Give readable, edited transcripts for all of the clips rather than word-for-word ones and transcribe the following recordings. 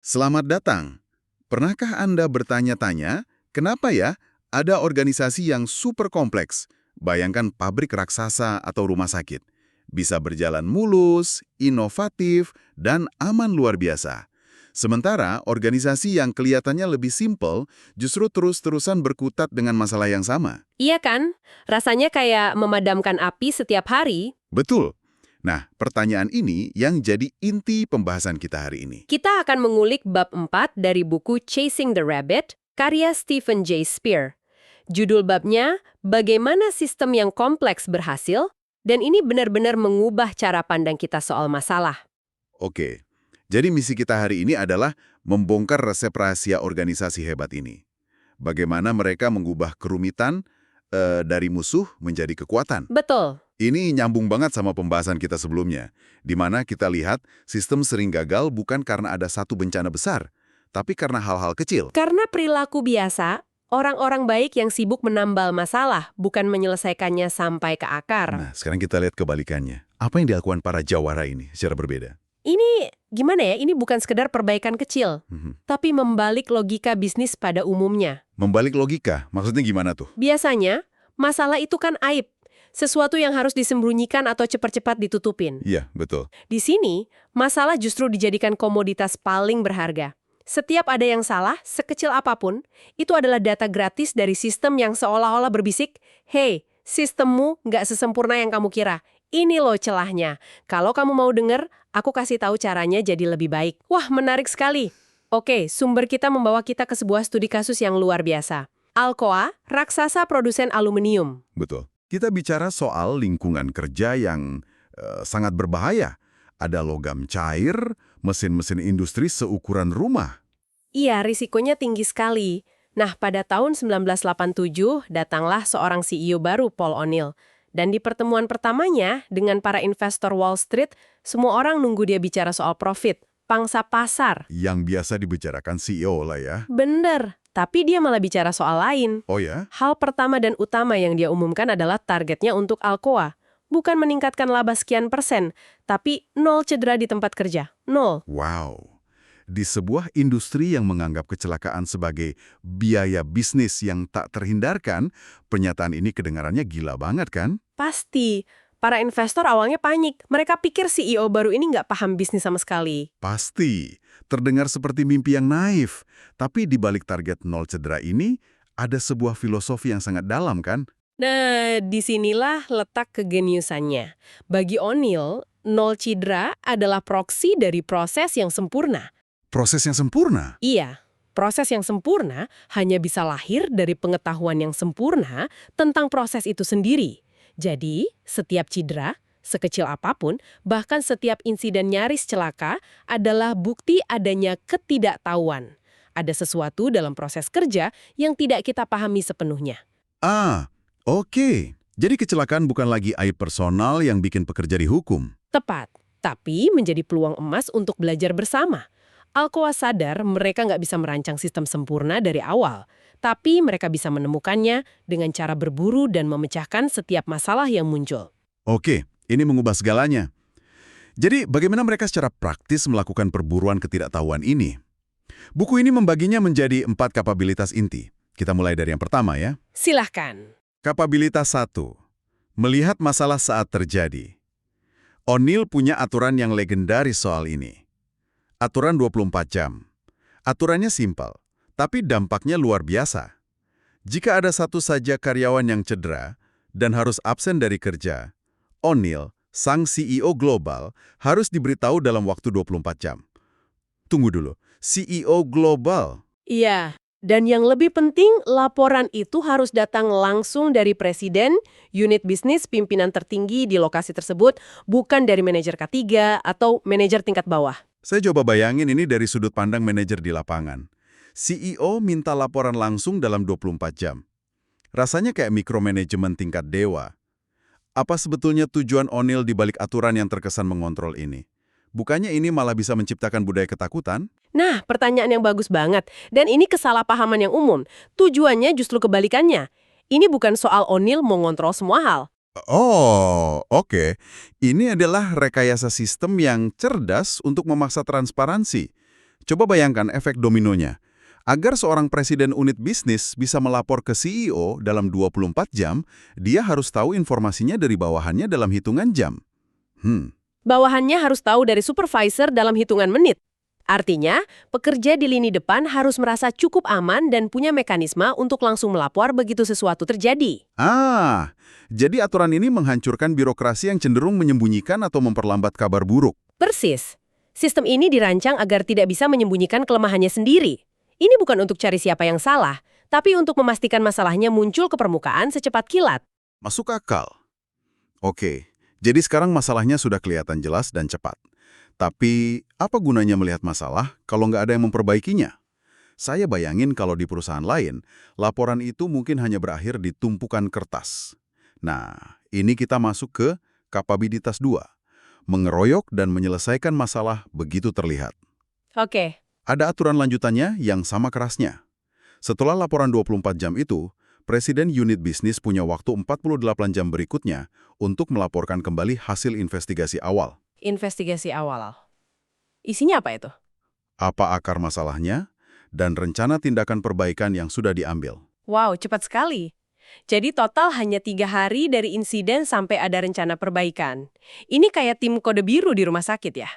Selamat datang. Pernahkah Anda bertanya-tanya, kenapa ya ada organisasi yang super kompleks? Bayangkan pabrik raksasa atau rumah sakit. Bisa berjalan mulus, inovatif, dan aman luar biasa. Sementara organisasi yang kelihatannya lebih simpel justru terus-terusan berkutat dengan masalah yang sama. Iya kan? Rasanya kayak memadamkan api setiap hari. Betul. Nah, pertanyaan ini yang jadi inti pembahasan kita hari ini. Kita akan mengulik bab 4 dari buku Chasing the Rabbit, karya Stephen J. Spear. Judul babnya, Bagaimana Sistem yang Kompleks Berhasil, dan ini benar-benar mengubah cara pandang kita soal masalah. Oke, jadi misi kita hari ini adalah membongkar resep rahasia organisasi hebat ini. Bagaimana mereka mengubah kerumitan dari musuh menjadi kekuatan. Betul. Ini nyambung banget sama pembahasan kita sebelumnya, di mana kita lihat sistem sering gagal bukan karena ada satu bencana besar, tapi karena hal-hal kecil. Karena perilaku biasa, orang-orang baik yang sibuk menambal masalah, bukan menyelesaikannya sampai ke akar. Nah, sekarang kita lihat kebalikannya. Apa yang dilakukan para jawara ini secara berbeda? Ini, gimana ya, ini bukan sekedar perbaikan kecil, tapi membalik logika bisnis pada umumnya. Membalik logika, maksudnya gimana tuh? Biasanya, masalah itu kan aib. Sesuatu yang harus disembunyikan atau cepat-cepat ditutupin. Iya, betul. Di sini, masalah justru dijadikan komoditas paling berharga. Setiap ada yang salah, sekecil apapun, itu adalah data gratis dari sistem yang seolah-olah berbisik, "Hey, sistemmu nggak sesempurna yang kamu kira. Ini loh celahnya. Kalau kamu mau denger, aku kasih tahu caranya jadi lebih baik." Wah, menarik sekali. Oke, sumber kita membawa kita ke sebuah studi kasus yang luar biasa. Alcoa, raksasa produsen aluminium. Betul. Kita bicara soal lingkungan kerja yang sangat berbahaya. Ada logam cair, mesin-mesin industri seukuran rumah. Iya, risikonya tinggi sekali. Nah, pada tahun 1987, datanglah seorang CEO baru, Paul O'Neill. Dan di pertemuan pertamanya, dengan para investor Wall Street, semua orang nunggu dia bicara soal profit, pangsa pasar. Yang biasa dibicarakan CEO lah ya. Bener, tapi dia malah bicara soal lain. Oh ya? Hal pertama dan utama yang dia umumkan adalah targetnya untuk Alcoa. Bukan meningkatkan laba sekian persen, tapi 0 cedera di tempat kerja. 0. Wow. Di sebuah industri yang menganggap kecelakaan sebagai biaya bisnis yang tak terhindarkan, pernyataan ini kedengarannya gila banget kan? Pasti. Para investor awalnya panik. Mereka pikir CEO baru ini nggak paham bisnis sama sekali. Pasti. Terdengar seperti mimpi yang naif. Tapi di balik target 0 cedera ini, ada sebuah filosofi yang sangat dalam kan? Nah, disinilah letak kegeniusannya. Bagi O'Neill, 0 cedera adalah proksi dari proses yang sempurna. Proses yang sempurna. Iya, proses yang sempurna hanya bisa lahir dari pengetahuan yang sempurna tentang proses itu sendiri. Jadi, setiap cedera, sekecil apapun, bahkan setiap insiden nyaris celaka adalah bukti adanya ketidaktahuan. Ada sesuatu dalam proses kerja yang tidak kita pahami sepenuhnya. Ah, oke. Jadi kecelakaan bukan lagi aib personal yang bikin pekerja dihukum. Tepat, tapi menjadi peluang emas untuk belajar bersama. Alcoa sadar mereka nggak bisa merancang sistem sempurna dari awal, tapi mereka bisa menemukannya dengan cara berburu dan memecahkan setiap masalah yang muncul. Oke, ini mengubah segalanya. Jadi, bagaimana mereka secara praktis melakukan perburuan ketidaktahuan ini? Buku ini membaginya menjadi 4 kapabilitas inti. Kita mulai dari yang pertama ya. Silahkan. Kapabilitas 1. Melihat masalah saat terjadi. O'Neill punya aturan yang legendaris soal ini. Aturan 24 jam. Aturannya simpel, tapi dampaknya luar biasa. Jika ada satu saja karyawan yang cedera dan harus absen dari kerja, O'Neill, sang CEO global, harus diberitahu dalam waktu 24 jam. Tunggu dulu, CEO global? Iya, dan yang lebih penting, laporan itu harus datang langsung dari presiden, unit bisnis, pimpinan tertinggi di lokasi tersebut, bukan dari manajer K3 atau manajer tingkat bawah. Saya coba bayangin ini dari sudut pandang manajer di lapangan. CEO minta laporan langsung dalam 24 jam. Rasanya kayak mikromanajemen tingkat dewa. Apa sebetulnya tujuan O'Neill di balik aturan yang terkesan mengontrol ini? Bukannya ini malah bisa menciptakan budaya ketakutan? Nah, pertanyaan yang bagus banget. Dan ini kesalahpahaman yang umum. Tujuannya justru kebalikannya. Ini bukan soal O'Neill mau ngontrol semua hal. Oh, oke. Ini adalah rekayasa sistem yang cerdas untuk memaksa transparansi. Coba bayangkan efek dominonya. Agar seorang presiden unit bisnis bisa melapor ke CEO dalam 24 jam, dia harus tahu informasinya dari bawahannya dalam hitungan jam. Bawahannya harus tahu dari supervisor dalam hitungan menit. Artinya, pekerja di lini depan harus merasa cukup aman dan punya mekanisme untuk langsung melapor begitu sesuatu terjadi. Jadi aturan ini menghancurkan birokrasi yang cenderung menyembunyikan atau memperlambat kabar buruk. Persis. Sistem ini dirancang agar tidak bisa menyembunyikan kelemahannya sendiri. Ini bukan untuk cari siapa yang salah, tapi untuk memastikan masalahnya muncul ke permukaan secepat kilat. Masuk akal. Oke, jadi sekarang masalahnya sudah kelihatan jelas dan cepat. Tapi, apa gunanya melihat masalah kalau nggak ada yang memperbaikinya? Saya bayangin kalau di perusahaan lain, laporan itu mungkin hanya berakhir di tumpukan kertas. Nah, ini kita masuk ke kapabilitas 2. Mengeroyok dan menyelesaikan masalah begitu terlihat. Oke. Ada aturan lanjutannya yang sama kerasnya. Setelah laporan 24 jam itu, Presiden unit bisnis punya waktu 48 jam berikutnya untuk melaporkan kembali hasil investigasi awal. Investigasi awal. Isinya apa itu? Apa akar masalahnya, dan rencana tindakan perbaikan yang sudah diambil. Wow, cepat sekali. Jadi total hanya 3 hari dari insiden sampai ada rencana perbaikan. Ini kayak tim kode biru di rumah sakit ya?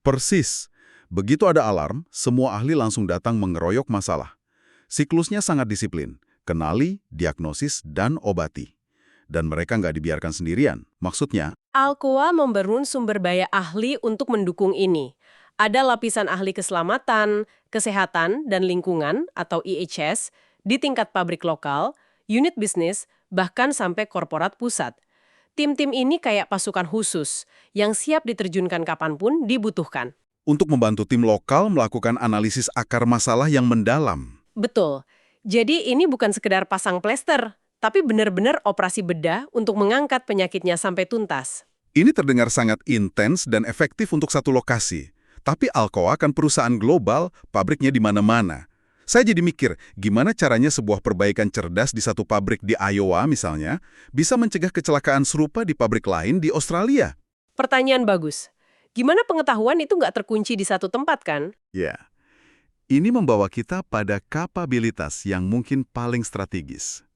Persis. Begitu ada alarm, semua ahli langsung datang mengeroyok masalah. Siklusnya sangat disiplin. Kenali, diagnosis, dan obati. Dan mereka nggak dibiarkan sendirian. Maksudnya, Alcoa membangun sumber daya ahli untuk mendukung ini. Ada lapisan ahli keselamatan, kesehatan, dan lingkungan atau EHS di tingkat pabrik lokal, unit bisnis, bahkan sampai korporat pusat. Tim-tim ini kayak pasukan khusus yang siap diterjunkan kapanpun dibutuhkan. untuk membantu tim lokal melakukan analisis akar masalah yang mendalam. Betul. Jadi ini bukan sekedar pasang plester, tapi benar-benar operasi bedah untuk mengangkat penyakitnya sampai tuntas. Ini terdengar sangat intens dan efektif untuk satu lokasi. Tapi Alcoa kan perusahaan global, pabriknya di mana-mana. Saya jadi mikir, gimana caranya sebuah perbaikan cerdas di satu pabrik di Iowa misalnya, bisa mencegah kecelakaan serupa di pabrik lain di Australia? Pertanyaan bagus. Gimana pengetahuan itu nggak terkunci di satu tempat kan? Ya, ini membawa kita pada kapabilitas yang mungkin paling strategis.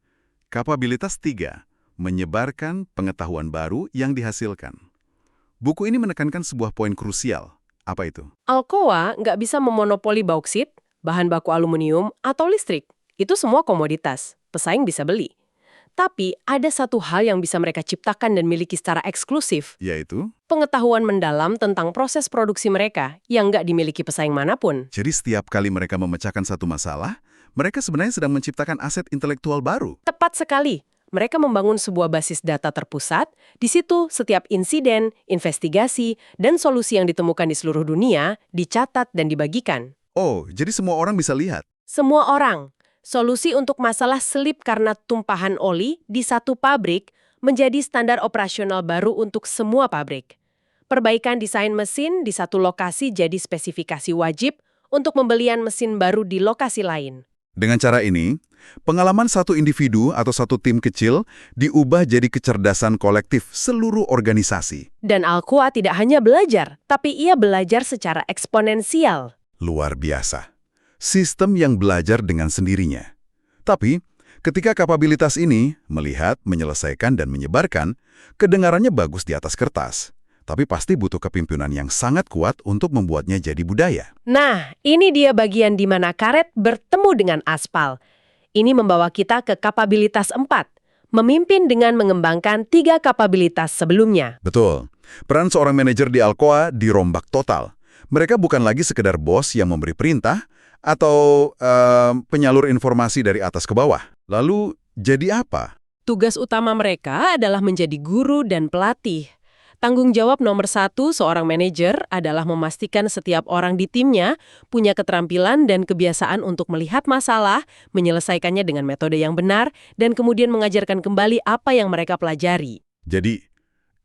Kapabilitas 3, menyebarkan pengetahuan baru yang dihasilkan. Buku ini menekankan sebuah poin krusial. Apa itu? Alcoa nggak bisa memonopoli bauksit, bahan baku aluminium, atau listrik. Itu semua komoditas. Pesaing bisa beli. Tapi ada satu hal yang bisa mereka ciptakan dan miliki secara eksklusif. Yaitu, Pengetahuan mendalam tentang proses produksi mereka yang nggak dimiliki pesaing manapun. jadi setiap kali mereka memecahkan satu masalah, mereka sebenarnya sedang menciptakan aset intelektual baru. Tepat sekali. Mereka membangun sebuah basis data terpusat. Di situ, setiap insiden, investigasi, dan solusi yang ditemukan di seluruh dunia dicatat dan dibagikan. Oh, jadi semua orang bisa lihat. Semua orang. Solusi untuk masalah selip karena tumpahan oli di satu pabrik menjadi standar operasional baru untuk semua pabrik. Perbaikan desain mesin di satu lokasi jadi spesifikasi wajib untuk pembelian mesin baru di lokasi lain. Dengan cara ini, pengalaman satu individu atau satu tim kecil diubah jadi kecerdasan kolektif seluruh organisasi. Dan Alcoa tidak hanya belajar, tapi ia belajar secara eksponensial. Luar biasa. Sistem yang belajar dengan sendirinya. Tapi, ketika kapabilitas ini melihat, menyelesaikan, dan menyebarkan, kedengarannya bagus di atas kertas. Tapi pasti butuh kepemimpinan yang sangat kuat untuk membuatnya jadi budaya. Nah, ini dia bagian di mana karet bertemu dengan aspal. Ini membawa kita ke kapabilitas 4, memimpin dengan mengembangkan 3 kapabilitas sebelumnya. Betul. Peran seorang manajer di Alcoa dirombak total. Mereka bukan lagi sekedar bos yang memberi perintah atau penyalur informasi dari atas ke bawah. Lalu, jadi apa? Tugas utama mereka adalah menjadi guru dan pelatih. Tanggung jawab nomor 1 seorang manajer adalah memastikan setiap orang di timnya punya keterampilan dan kebiasaan untuk melihat masalah, menyelesaikannya dengan metode yang benar, dan kemudian mengajarkan kembali apa yang mereka pelajari. Jadi,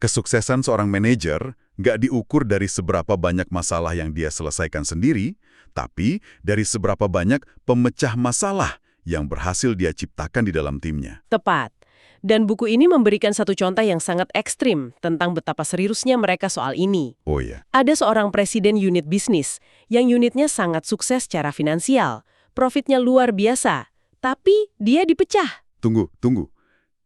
kesuksesan seorang manajer nggak diukur dari seberapa banyak masalah yang dia selesaikan sendiri, tapi dari seberapa banyak pemecah masalah yang berhasil dia ciptakan di dalam timnya. Tepat. Dan buku ini memberikan satu contoh yang sangat ekstrim tentang betapa seriusnya mereka soal ini. Oh ya. Ada seorang presiden unit bisnis yang unitnya sangat sukses secara finansial. Profitnya luar biasa, tapi dia dipecah. Tunggu.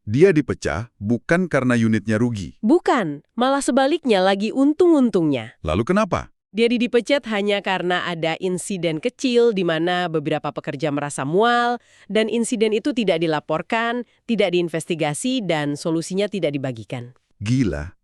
Dia dipecah bukan karena unitnya rugi. Bukan, malah sebaliknya lagi untung-untungnya. Lalu kenapa? Dia dipecat hanya karena ada insiden kecil di mana beberapa pekerja merasa mual, dan insiden itu tidak dilaporkan, tidak diinvestigasi, dan solusinya tidak dibagikan. Gila.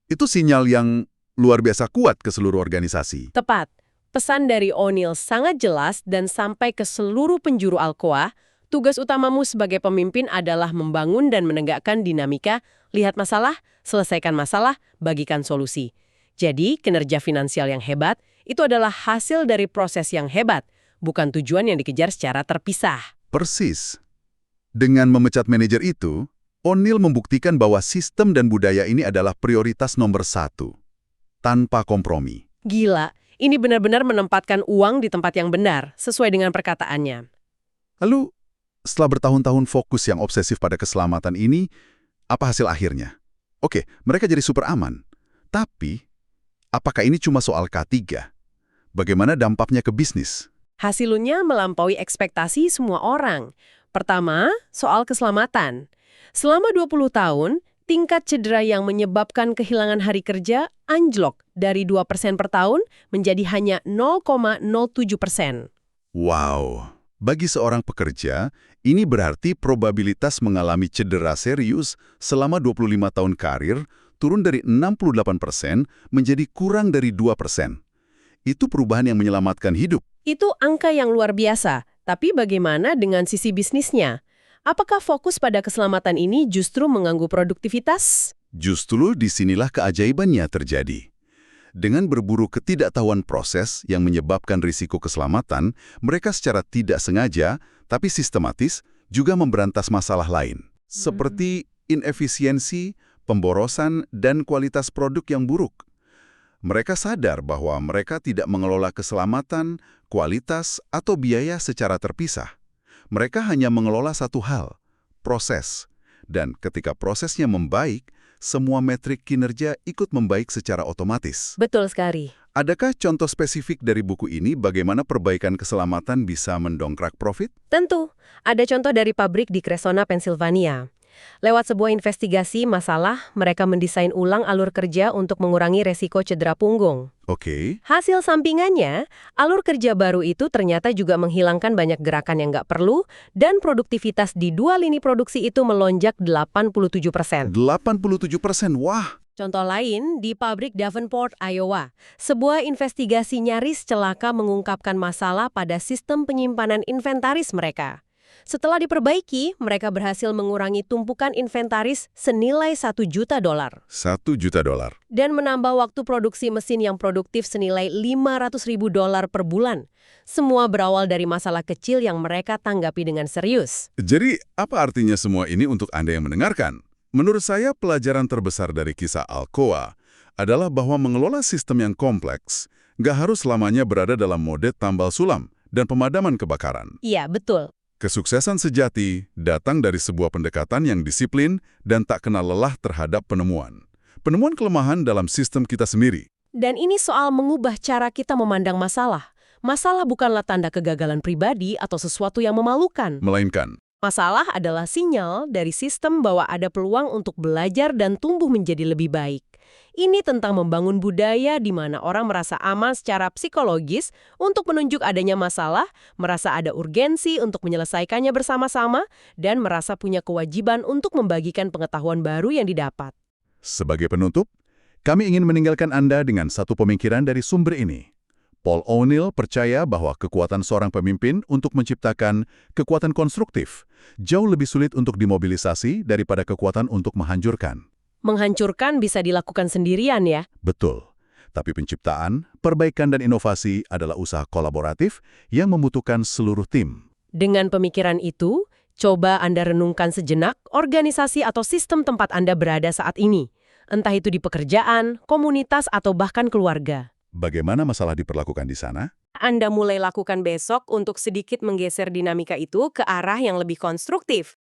Itu sinyal yang luar biasa kuat ke seluruh organisasi. Tepat. Pesan dari O'Neill sangat jelas dan sampai ke seluruh penjuru Alcoa, tugas utamamu sebagai pemimpin adalah membangun dan menegakkan dinamika, lihat masalah, selesaikan masalah, bagikan solusi. Jadi, kinerja finansial yang hebat itu adalah hasil dari proses yang hebat, bukan tujuan yang dikejar secara terpisah. Persis. Dengan memecat manajer itu, O'Neill membuktikan bahwa sistem dan budaya ini adalah prioritas nomor 1. Tanpa kompromi. Gila, ini benar-benar menempatkan uang di tempat yang benar, sesuai dengan perkataannya. Lalu, setelah bertahun-tahun fokus yang obsesif pada keselamatan ini, apa hasil akhirnya? Oke, mereka jadi super aman. Tapi, apakah ini cuma soal K3? Bagaimana dampaknya ke bisnis? Hasilnya melampaui ekspektasi semua orang. Pertama, soal keselamatan. Selama 20 tahun, tingkat cedera yang menyebabkan kehilangan hari kerja anjlok dari 2% per tahun menjadi hanya 0,07%. Wow, bagi seorang pekerja, ini berarti probabilitas mengalami cedera serius selama 25 tahun karir turun dari 68% menjadi kurang dari 2%. Itu perubahan yang menyelamatkan hidup. Itu angka yang luar biasa, tapi bagaimana dengan sisi bisnisnya? Apakah fokus pada keselamatan ini justru mengganggu produktivitas? Justru disinilah keajaibannya terjadi. Dengan berburu ketidaktahuan proses yang menyebabkan risiko keselamatan, mereka secara tidak sengaja, tapi sistematis, juga memberantas masalah lain. Seperti inefisiensi, pemborosan, dan kualitas produk yang buruk. Mereka sadar bahwa mereka tidak mengelola keselamatan, kualitas, atau biaya secara terpisah. Mereka hanya mengelola satu hal, proses. Dan ketika prosesnya membaik, semua metrik kinerja ikut membaik secara otomatis. Betul sekali. Adakah contoh spesifik dari buku ini bagaimana perbaikan keselamatan bisa mendongkrak profit? Tentu, ada contoh dari pabrik di Cressona, Pennsylvania. Lewat sebuah investigasi masalah, mereka mendesain ulang alur kerja untuk mengurangi resiko cedera punggung. Oke. Hasil sampingannya, alur kerja baru itu ternyata juga menghilangkan banyak gerakan yang nggak perlu, dan produktivitas di 2 lini produksi itu melonjak 87%. 87%, wah! Contoh lain, di pabrik Davenport, Iowa, sebuah investigasi nyaris celaka mengungkapkan masalah pada sistem penyimpanan inventaris mereka. Setelah diperbaiki, mereka berhasil mengurangi tumpukan inventaris senilai $1 juta. $1 juta. Dan menambah waktu produksi mesin yang produktif senilai $500.000 per bulan. Semua berawal dari masalah kecil yang mereka tanggapi dengan serius. Jadi, apa artinya semua ini untuk Anda yang mendengarkan? Menurut saya, pelajaran terbesar dari kisah Alcoa adalah bahwa mengelola sistem yang kompleks nggak harus selamanya berada dalam mode tambal sulam dan pemadaman kebakaran. Iya, betul. Kesuksesan sejati datang dari sebuah pendekatan yang disiplin dan tak kenal lelah terhadap penemuan. Penemuan kelemahan dalam sistem kita sendiri. Dan ini soal mengubah cara kita memandang masalah. Masalah bukanlah tanda kegagalan pribadi atau sesuatu yang memalukan. Melainkan, Masalah adalah sinyal dari sistem bahwa ada peluang untuk belajar dan tumbuh menjadi lebih baik. Ini tentang membangun budaya di mana orang merasa aman secara psikologis untuk menunjuk adanya masalah, merasa ada urgensi untuk menyelesaikannya bersama-sama, dan merasa punya kewajiban untuk membagikan pengetahuan baru yang didapat. sebagai penutup, kami ingin meninggalkan Anda dengan satu pemikiran dari sumber ini. Paul O'Neill percaya bahwa kekuatan seorang pemimpin untuk menciptakan kekuatan konstruktif jauh lebih sulit untuk dimobilisasi daripada kekuatan untuk menghancurkan. Menghancurkan bisa dilakukan sendirian ya. Betul. Tapi penciptaan, perbaikan dan inovasi adalah usaha kolaboratif yang membutuhkan seluruh tim. Dengan pemikiran itu, coba Anda renungkan sejenak organisasi atau sistem tempat Anda berada saat ini. Entah itu di pekerjaan, komunitas, atau bahkan keluarga. Bagaimana masalah diperlakukan di sana? Anda mulai lakukan besok untuk sedikit menggeser dinamika itu ke arah yang lebih konstruktif.